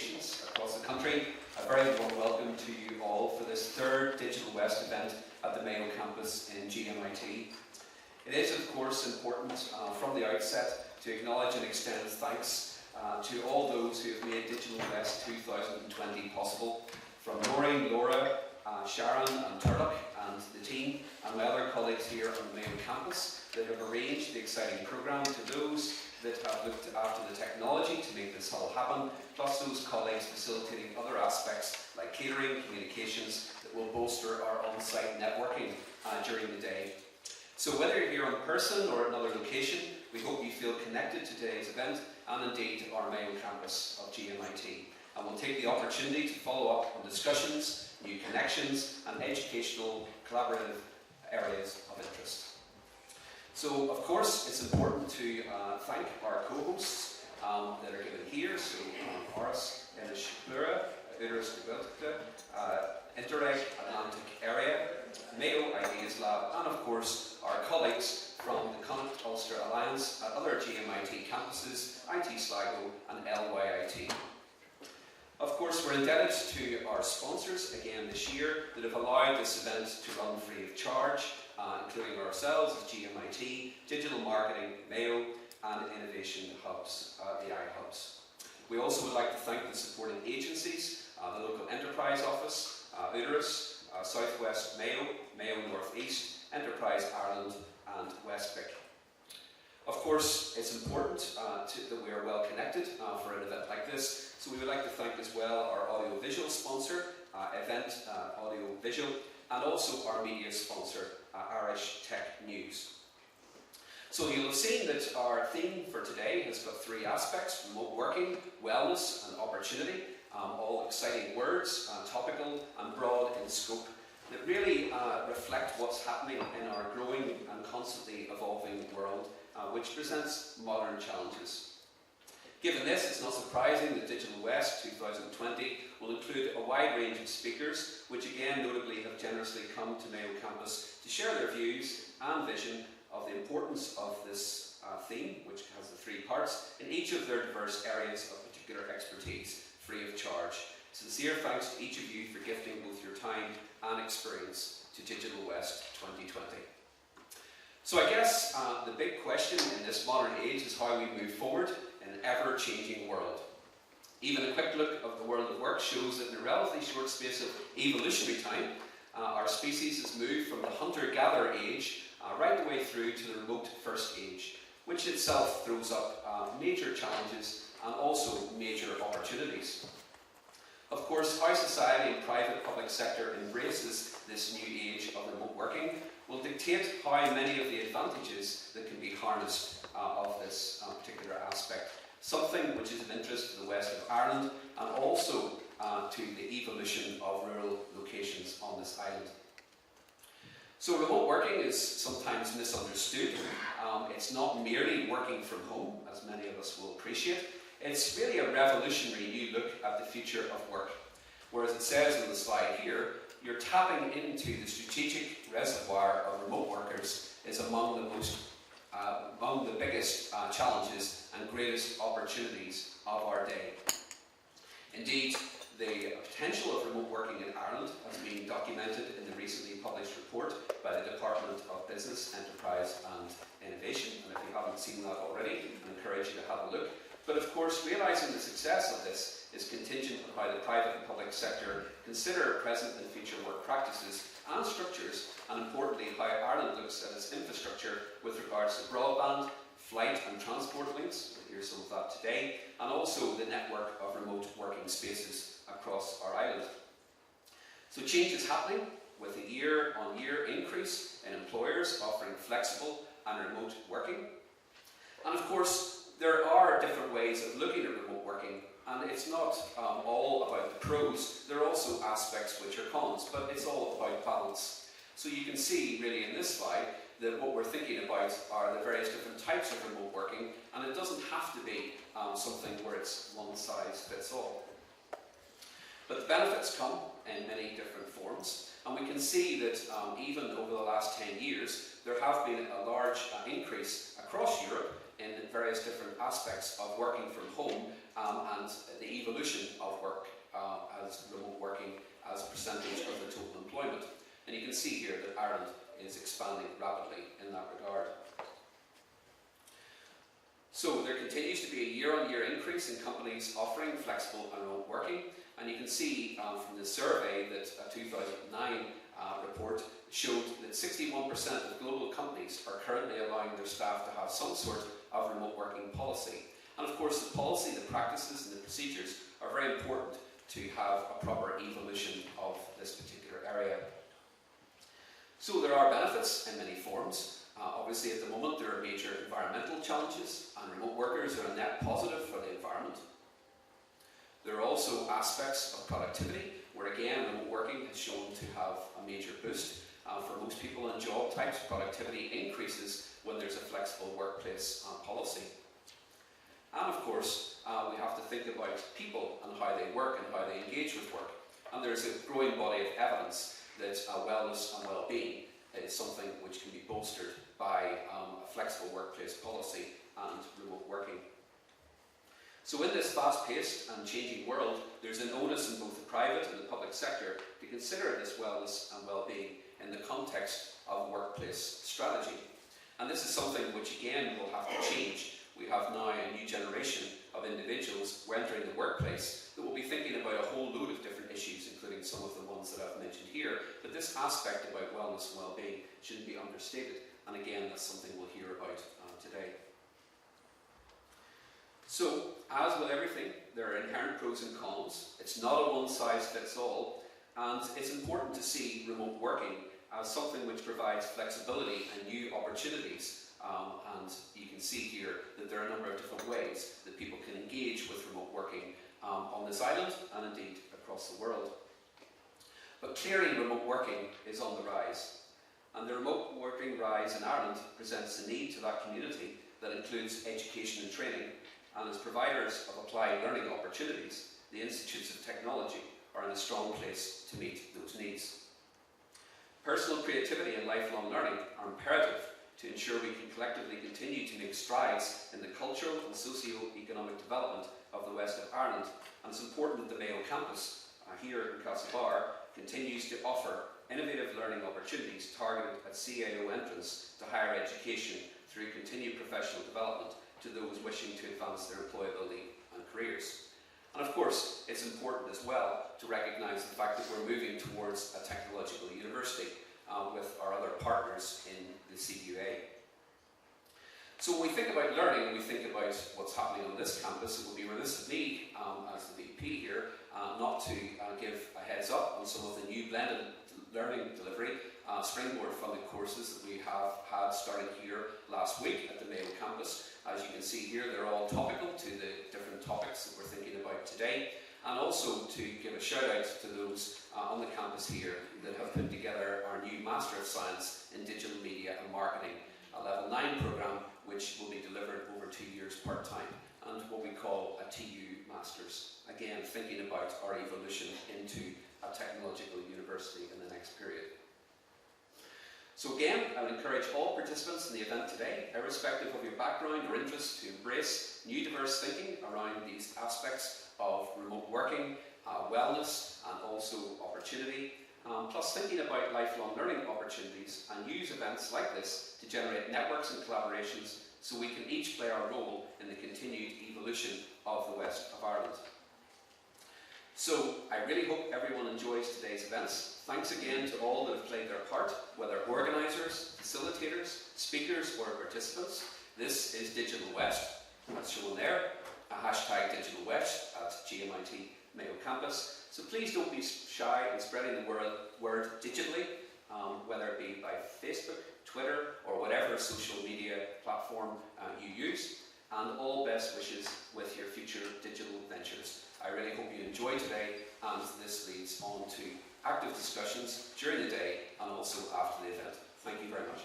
locations across the country, a very warm welcome to you all for this third Digital West event at the Mayo campus in GMIT. It is, of course, important from the outset to acknowledge and extend thanks to all those who have made Digital West 2020 possible, from Noreen, Laura, Sharon and Turlock and the team, and my other colleagues here on the Mayo campus that have arranged the exciting programme, to those that have looked after the technology to make this all happen, plus those colleagues facilitating other aspects like catering, communications, that will bolster our on-site networking during the day. So whether you're here in person or at another location, we hope you feel connected to today's event and indeed to our Mayo campus of GMIT. And we'll take the opportunity to follow up on discussions, new connections and educational collaborative areas of interest. So, of course, it's important to thank our co-hosts that are given here. So, Horace Ennish Plura, Uterus Interreg Atlantic Area, Mayo Ideas Lab, and of course, our colleagues from the Connacht Ulster Alliance at other GMIT campuses, IT Sligo and LYIT. Of course, we're indebted to our sponsors again this year that have allowed this event to run free of charge, including ourselves as GMIT, Digital Marketing, Mayo, and Innovation Hubs, AI Hubs. We also would like to thank the supporting agencies, the Local Enterprise Office, Uterus, Southwest Mayo, Mayo North East, Enterprise Ireland, and Westvic. Of course, it's important that we are well connected for an event like this, so we would like to thank as well our audio-visual sponsor, Event Audio Visual, and also our media sponsor, Irish Tech News. So you'll have seen that our theme for today has got three aspects: remote working, wellness, and opportunity. All exciting words, topical and broad in scope, that really reflect what's happening in our growing and constantly evolving world, which presents modern challenges. Given this, it's not surprising that Digital West 2020 will include a wide range of speakers, which again notably have generously come to Mayo campus to share their views and vision of the importance of this theme, which has the three parts, in each of their diverse areas of particular expertise, free of charge. Sincere thanks to each of you for gifting both your time and experience to Digital West 2020. So I guess the big question in this modern age is how we move forward in an ever-changing world. Even a quick look of the world of work shows that in a relatively short space of evolutionary time, our species has moved from the hunter-gatherer age right the way through to the remote first age, which itself throws up major challenges and also major opportunities. Of course, how society and private public sector embraces this new age of remote working will dictate how many of the advantages that can be harnessed of this particular aspect, something which is of interest to the west of Ireland and also to the evolution of rural locations on this island. So remote working is sometimes misunderstood. It's not merely working from home, as many of us will appreciate. It's really a revolutionary new look at the future of work. Whereas it says on the slide here, you're tapping into the strategic reservoir of remote workers is among the biggest challenges and greatest opportunities of our day. Indeed, the potential of remote working in Ireland has been documented in the recently published report by the Department of Business, Enterprise and Innovation. And if you haven't seen that already, I encourage you to have a look. But of course, realising the success of this is contingent on how the private and public sector consider present and future work practices and structures, and importantly, how Ireland looks at its infrastructure with regards to broadband, flight and transport links, we'll hear some of that today, and also the network of remote working spaces across our island. So change is happening with a year-on-year increase in employers offering flexible and remote working. And of course, there are different ways of looking at remote working, and it's not all about the pros. There are also aspects which are cons, but it's all about balance. So you can see really in this slide that what we're thinking about are the various different types of remote working, and it doesn't have to be something where it's one size fits all. But the benefits come in many different forms, and we can see that even over the last 10 years, there have been a large increase across Europe in various different aspects of working from home and the evolution of work as remote working as a percentage of the total employment. And you can see here that Ireland is expanding rapidly in that regard. So there continues to be a year-on-year increase in companies offering flexible and remote working, and you can see from the survey that a 2009 report showed that 61% of global companies are currently allowing their staff to have some sort of remote working policy. And of course the policy, the practices and the procedures are very important to have a proper evolution of this particular area. So there are benefits in many forms. Obviously at the moment there are major environmental challenges, and remote workers are a net positive for the environment. There are also aspects of productivity where again remote working has shown to have a major boost. For most people in job types, productivity increases when there's a flexible workplace policy. And of course we have to think about people and how they work and how they engage with work. And there's a growing body of evidence that wellness and well-being is something which can be bolstered by a flexible workplace policy and remote working. So in this fast-paced and changing world, there's an onus in both the private and the public sector to consider this wellness and well-being in the context of workplace strategy. And this is something which again will have to change. We have now a new generation of individuals who are entering the workplace that will be thinking about a whole load of different issues, including some of the ones that I've mentioned here. But this aspect about wellness and well-being shouldn't be understated. And again, that's something we'll hear about today. So, as with everything, there are inherent pros and cons. It's not a one-size-fits-all, and it's important to see remote working as something which provides flexibility and new opportunities. And you can see here that there are a number of different ways that people can engage with remote working on this island and indeed across the world. But clearly remote working is on the rise, and the remote working rise in Ireland presents a need to that community that includes education and training, and as providers of applied learning opportunities, the Institutes of Technology are in a strong place to meet those needs. Personal creativity and lifelong learning are imperative to ensure we can collectively continue to make strides in the cultural and socio-economic development of the west of Ireland, and it's important that the Mayo campus here in Castlebar continues to offer innovative learning opportunities targeted at CAO entrance to higher education through continued professional development to those wishing to advance their employability and careers. And of course, it's important as well to recognise the fact that we're moving towards a technological university with our other partners in the CUA. So when we think about learning and we think about what's happening on this campus, it would be remiss of me as the VP here not to give a heads up on some of the new blended learning delivery springboard funded courses that we have had starting here last week at the Mayo campus. As you can see here, they're all topical to the different topics that we're thinking about today, and also to give a shout out to those on the campus here that have put together our new Master of Science in Digital Media and Marketing, a Level 9 programme which will be delivered over 2 years part-time, and what we call a TU Masters, again thinking about our evolution into a technological university in the next period. So again, I would encourage all participants in the event today, irrespective of your background or interest, to embrace new diverse thinking around these aspects of remote working, wellness and also opportunity, plus thinking about lifelong learning opportunities, and use events like this to generate networks and collaborations so we can each play our role in the continued evolution of the west of Ireland. So I really hope everyone enjoys today's events. Thanks again to all that have played their part, whether organisers, facilitators, speakers or participants. This is Digital West, that's shown there, a hashtag Digital West at GMIT Mayo Campus. So please don't be shy in spreading the word digitally, whether it be by Facebook, Twitter or whatever social media platform you use. And all best wishes with your future digital ventures. I really hope you enjoy today, and this leads on to active discussions during the day and also after the event. Thank you very much.